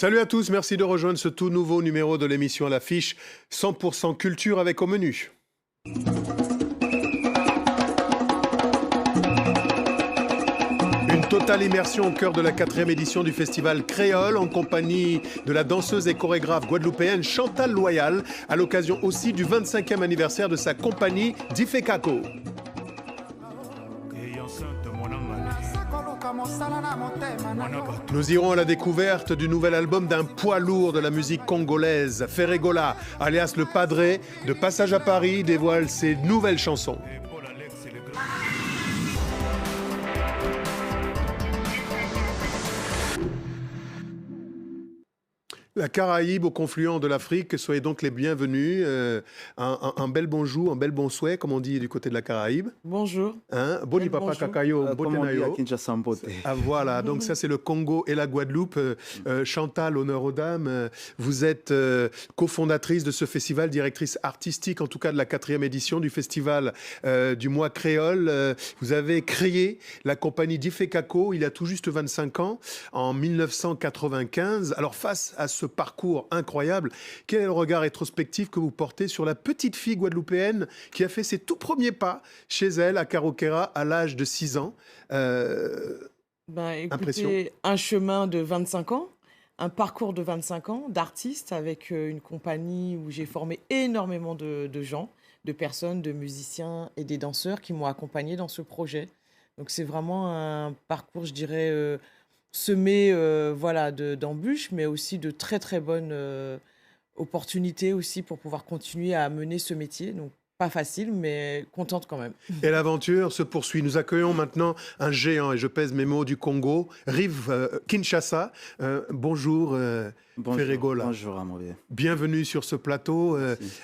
Salut à tous, merci de rejoindre ce tout nouveau numéro de l'émission à l'affiche 100% culture avec au menu. Une totale immersion au cœur de la 4e édition du festival Créole en compagnie de la danseuse et chorégraphe guadeloupéenne Chantal Loyal à l'occasion aussi du 25e anniversaire de sa compagnie Difekako. Nous irons à la découverte du nouvel album d'un poids lourd de la musique congolaise. Ferregola, alias Le Padré, de passage à Paris, dévoile ses nouvelles chansons. La Caraïbe au confluent de l'Afrique, soyez donc les bienvenus. Un bel bonjour, un bel bon souhait, comme on dit du côté de la Caraïbe. Bonjour. Boni papa kakayo, botenayo. Ah voilà, donc ça c'est le Congo et la Guadeloupe. Chantal, honneur aux dames. Vous êtes cofondatrice de ce festival, directrice artistique en tout cas de la 4e édition du festival du mois créole. Vous avez créé la compagnie Difekako il y a tout juste 25 ans, en 1995. Alors face à ce parcours incroyable, quel est le regard rétrospectif que vous portez sur la petite fille guadeloupéenne qui a fait ses tout premiers pas chez elle à Karokéra à l'âge de 6 ans Impression. Un chemin de 25 ans, un parcours de 25 ans d'artiste avec une compagnie où j'ai formé énormément de gens, de personnes, de musiciens et des danseurs qui m'ont accompagné dans ce projet. Donc c'est vraiment un parcours, je dirais, semé d'embûches, mais aussi de très très bonnes opportunités aussi pour pouvoir continuer à mener ce métier. Donc pas facile, mais contente quand même. Et l'aventure se poursuit. Nous accueillons maintenant un géant, et je pèse mes mots, du Congo, Rive Kinshasa. Bonjour. Bonjour, Ferregola. Bonjour Amaury. Bienvenue sur ce plateau.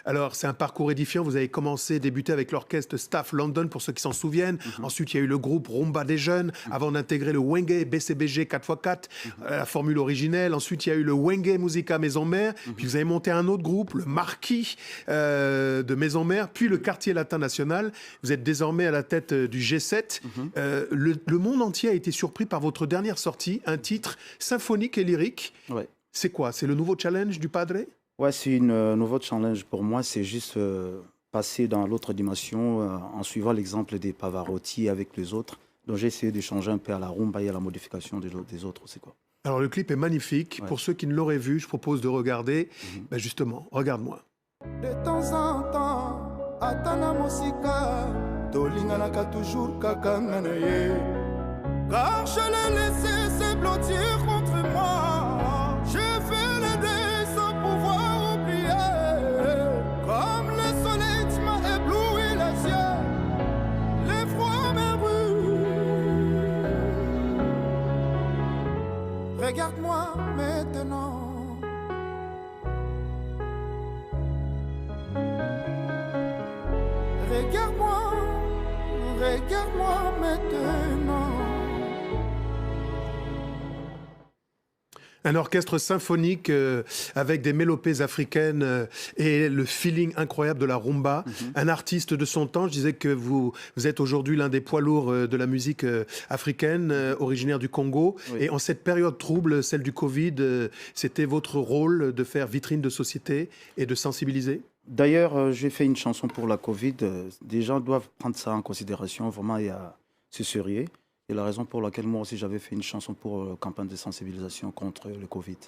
Alors, c'est un parcours édifiant. Vous avez débuté avec l'orchestre Staff London, pour ceux qui s'en souviennent. Ensuite, il y a eu le groupe Rumba des Jeunes, avant d'intégrer le Wenge BCBG 4x4, la formule originelle. Ensuite, il y a eu le Wenge Musica Maison Mère. Puis vous avez monté un autre groupe, le Marquis de Maison Mère, puis le Quartier Latin National. Vous êtes désormais à la tête du G7. Le monde entier a été surpris par votre dernière sortie, un titre symphonique et lyrique. Ouais. C'est quoi? C'est le nouveau challenge du Padré? Ouais, c'est un nouveau challenge pour moi. C'est juste passer dans l'autre dimension en suivant l'exemple des Pavarotti avec les autres. Donc j'ai essayé d'échanger un peu à la rumba et à la modification des autres. C'est quoi? Alors le clip est magnifique. Ouais. Pour ceux qui ne l'auraient vu, je propose de regarder. Justement, regarde-moi. De temps en temps, atana mosika, tolinganaka toujours kakangana ye. Car je l'ai laissé se blottir contre moi. Je fais le deuil sans pouvoir oublier. Comme le soleil tu m'as ébloui les yeux, l'effroi me brûle. Regarde-moi maintenant. Regarde-moi, regarde-moi maintenant. Un orchestre symphonique avec des mélopées africaines et le feeling incroyable de la rumba. Un artiste de son temps. Je disais que vous êtes aujourd'hui l'un des poids lourds de la musique africaine, originaire du Congo. Oui. Et en cette période trouble, celle du Covid, c'était votre rôle de faire vitrine de société et de sensibiliser? D'ailleurs, j'ai fait une chanson pour la Covid. Des gens doivent prendre ça en considération. Vraiment, c'est sérieux. Et la raison pour laquelle moi aussi j'avais fait une chanson pour campagne de sensibilisation contre le Covid.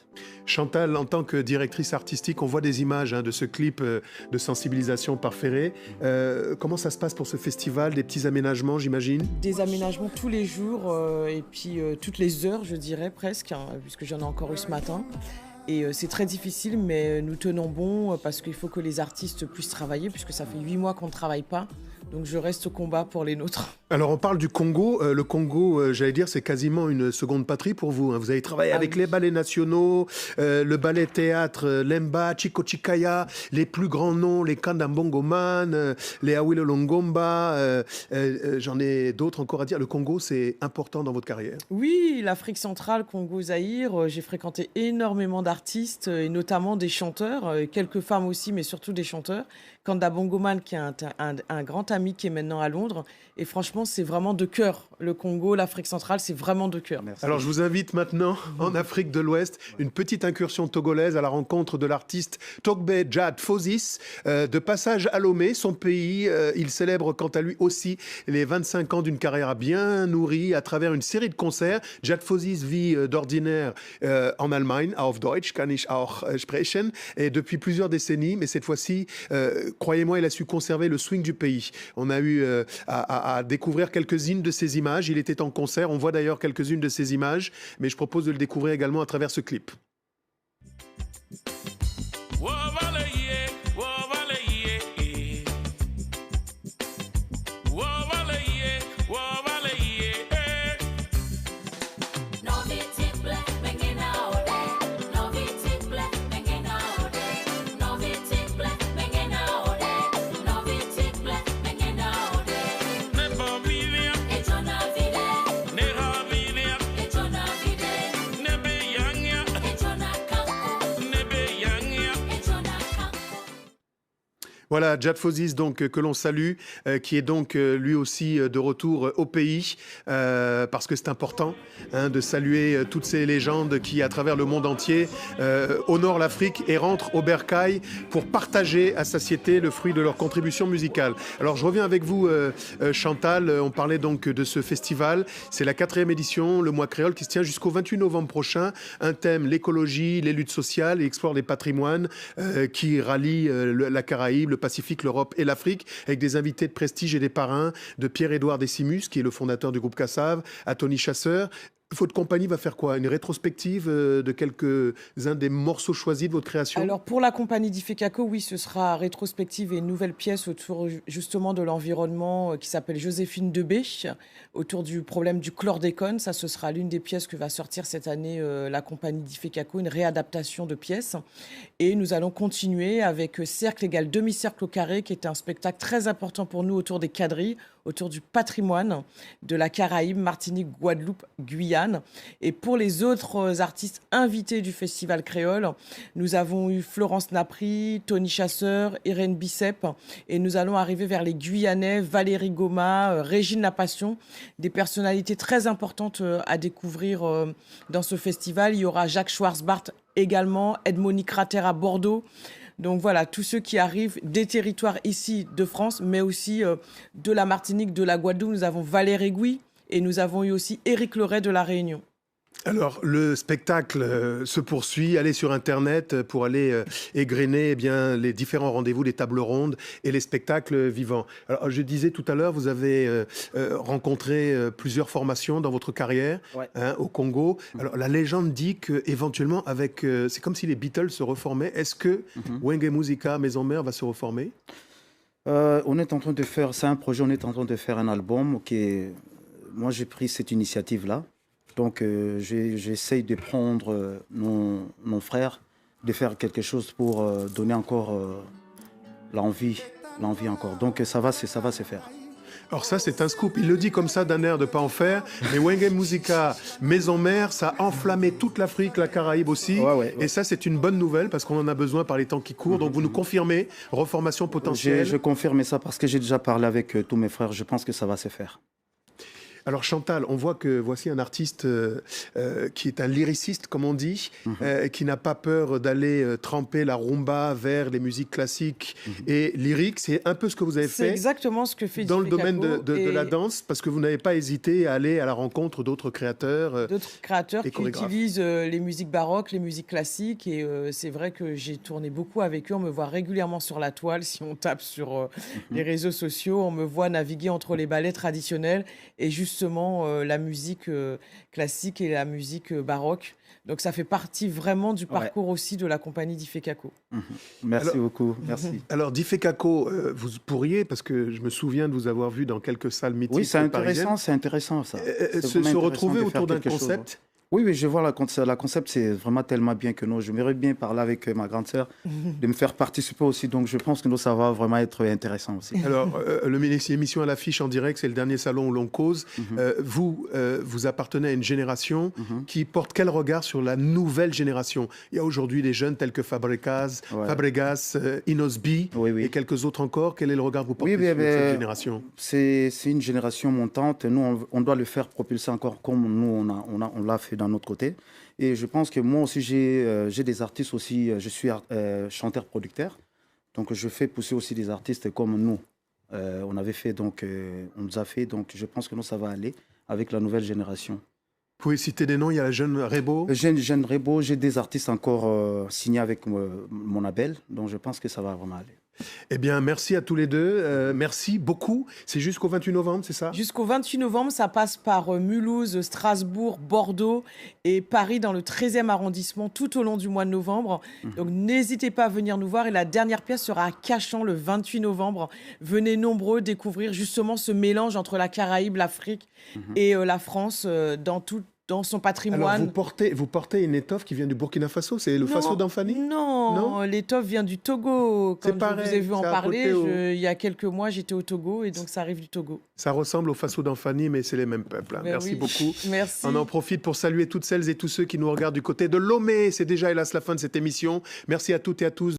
Chantal, en tant que directrice artistique, on voit des images de ce clip de sensibilisation par Ferré. Comment ça se passe pour ce festival? Des petits aménagements, j'imagine? Des aménagements tous les jours et puis toutes les heures, je dirais presque, puisque j'en ai encore eu ce matin. Et c'est très difficile, mais nous tenons bon parce qu'il faut que les artistes puissent travailler, puisque ça fait 8 mois qu'on ne travaille pas. Donc je reste au combat pour les nôtres. Alors on parle du Congo. Le Congo, j'allais dire, c'est quasiment une seconde patrie pour vous. Vous avez travaillé avec les ballets nationaux, le ballet théâtre Lemba, Chico Chikaya, les plus grands noms, les Kandambongo Man, les Awilo Longomba. J'en ai d'autres encore à dire. Le Congo, c'est important dans votre carrière? Oui, l'Afrique centrale, Congo, Zaïre, j'ai fréquenté énormément d'artistes et notamment des chanteurs, quelques femmes aussi, mais surtout des chanteurs. Kanda Bongoman, qui est un grand ami amie qui est maintenant à Londres. Et franchement, c'est vraiment de cœur. Le Congo, l'Afrique centrale, c'est vraiment de cœur. Merci. Alors, je vous invite maintenant en Afrique de l'Ouest, une petite incursion togolaise à la rencontre de l'artiste Togbe Jad Fozis. De passage à Lomé, son pays, il célèbre quant à lui aussi les 25 ans d'une carrière bien nourrie à travers une série de concerts. Jad Fozis vit d'ordinaire en Allemagne, auf Deutsch kann ich auch sprechen, et depuis plusieurs décennies, mais cette fois-ci, croyez-moi, il a su conserver le swing du pays. On a eu à découvrir quelques-unes de ses images. Il était en concert, on voit d'ailleurs quelques-unes de ses images, mais je propose de le découvrir également à travers ce clip. Voilà, Jad Fozis, donc, que l'on salue, qui est donc lui aussi de retour au pays, parce que c'est important de saluer toutes ces légendes qui, à travers le monde entier, honorent l'Afrique et rentrent au bercail pour partager à satiété le fruit de leur contribution musicale. Alors, je reviens avec vous, Chantal. On parlait donc de ce festival. C'est la 4e édition, le mois créole, qui se tient jusqu'au 28 novembre prochain. Un thème, l'écologie, les luttes sociales et explore des patrimoines qui rallient la Caraïbe, le Pacifique, l'Europe et l'Afrique, avec des invités de prestige et des parrains, de Pierre-Édouard Décimus, qui est le fondateur du groupe Kassav, à Tony Chasseur. Votre compagnie va faire quoi? Une rétrospective de quelques-uns des morceaux choisis de votre création? Alors, pour la compagnie d'Ifekako, oui, ce sera rétrospective et une nouvelle pièce autour justement de l'environnement qui s'appelle Joséphine Debé, autour du problème du chlordécone. Ça, ce sera l'une des pièces que va sortir cette année la compagnie d'Ifekako, une réadaptation de pièces. Et nous allons continuer avec Cercle égale demi-cercle au carré, qui est un spectacle très important pour nous autour des quadrilles, autour du patrimoine de la Caraïbe, Martinique, Guadeloupe, Guyane. Et pour les autres artistes invités du Festival Créole, nous avons eu Florence Napri, Tony Chasseur, Irène Bicep, et nous allons arriver vers les Guyanais, Valérie Goma, Régine La Passion, des personnalités très importantes à découvrir dans ce festival. Il y aura Jacques Schwarzbart également, Edmond Crater à Bordeaux. Donc voilà, tous ceux qui arrivent des territoires ici de France, mais aussi de la Martinique, de la Guadeloupe. Nous avons Valérie Gouy et nous avons eu aussi Éric Leray de La Réunion. Alors, le spectacle se poursuit. Allez sur Internet pour aller égrener les différents rendez-vous, les tables rondes et les spectacles vivants. Alors, je disais tout à l'heure, vous avez rencontré plusieurs formations dans votre carrière au Congo. Alors, la légende dit qu'éventuellement, c'est comme si les Beatles se reformaient. Est-ce que Wenge Musica, Maison Mère, va se reformer? On est en train de faire, c'est un projet, on est en train de faire un album moi j'ai pris cette initiative-là. Donc, j'essaye de prendre nos frères, de faire quelque chose pour donner encore l'envie encore. Donc, ça va se faire. Alors ça, c'est un scoop. Il le dit comme ça d'un air de pas en faire. Mais Wenge Musica, Maison Mère, ça a enflammé toute l'Afrique, la Caraïbe aussi. Ouais. Et ça, c'est une bonne nouvelle parce qu'on en a besoin par les temps qui courent. Donc, vous nous confirmez, reformation potentielle? Je confirme ça parce que j'ai déjà parlé avec tous mes frères. Je pense que ça va se faire. Alors Chantal, on voit que voici un artiste qui est un lyriciste, comme on dit, qui n'a pas peur d'aller tremper la rumba vers les musiques classiques et lyriques. C'est un peu ce que vous avez fait. C'est exactement ce que fait dans le domaine de la danse, parce que vous n'avez pas hésité à aller à la rencontre d'autres créateurs. D'autres créateurs qui utilisent les musiques baroques, les musiques classiques. Et c'est vrai que j'ai tourné beaucoup avec eux. On me voit régulièrement sur la toile. Si on tape sur les réseaux sociaux, on me voit naviguer entre les ballets traditionnels et justement la musique classique et la musique baroque. Donc ça fait partie vraiment du parcours aussi de la compagnie d'Ifekako. Merci beaucoup. Merci. Alors d'Ifekako, vous pourriez, parce que je me souviens de vous avoir vu dans quelques salles mythiques. Oui, c'est intéressant ça. Se retrouver autour d'un concept Oui, oui, je vois la concept, c'est vraiment tellement bien que nous, j'aimerais bien parler avec ma grande sœur, de me faire participer aussi. Donc, je pense que nous, ça va vraiment être intéressant aussi. Alors, l'émission à l'affiche en direct, c'est le dernier salon où l'on cause. Vous appartenez à une génération qui porte quel regard sur la nouvelle génération? Il y a aujourd'hui des jeunes tels que Fabregas, Inosbi et quelques autres encore. Quel est le regard que vous portez sur cette génération? C'est une génération montante. Nous, on doit le faire propulser encore comme nous, on l'a fait d'un autre côté. Et je pense que moi aussi, j'ai des artistes aussi. Je suis chanteur-producteur. Donc, je fais pousser aussi des artistes comme nous. On avait fait, donc, on nous a fait. Donc, je pense que nous, ça va aller avec la nouvelle génération. Vous pouvez citer des noms? Il y a la jeune Rebo. Jeune Rebo, j'ai des artistes encore signés avec mon label. Donc, je pense que ça va vraiment aller. Eh bien, merci à tous les deux. Merci beaucoup. C'est jusqu'au 28 novembre, c'est ça? Jusqu'au 28 novembre, ça passe par Mulhouse, Strasbourg, Bordeaux et Paris dans le 13e arrondissement tout au long du mois de novembre. Donc, n'hésitez pas à venir nous voir. Et la dernière pièce sera à Cachan le 28 novembre. Venez nombreux découvrir justement ce mélange entre la Caraïbe, l'Afrique et la France dans son patrimoine. Alors, vous portez une étoffe qui vient du Burkina Faso, c'est le Faso d'Anfani? Non, l'étoffe vient du Togo. Comme je vous ai vu en parler, il y a quelques mois, j'étais au Togo et donc ça arrive du Togo. Ça ressemble au Faso d'Anfani, mais c'est les mêmes peuples. Merci beaucoup. Merci. On en profite pour saluer toutes celles et tous ceux qui nous regardent du côté de Lomé. C'est déjà, hélas, la fin de cette émission. Merci à toutes et à tous.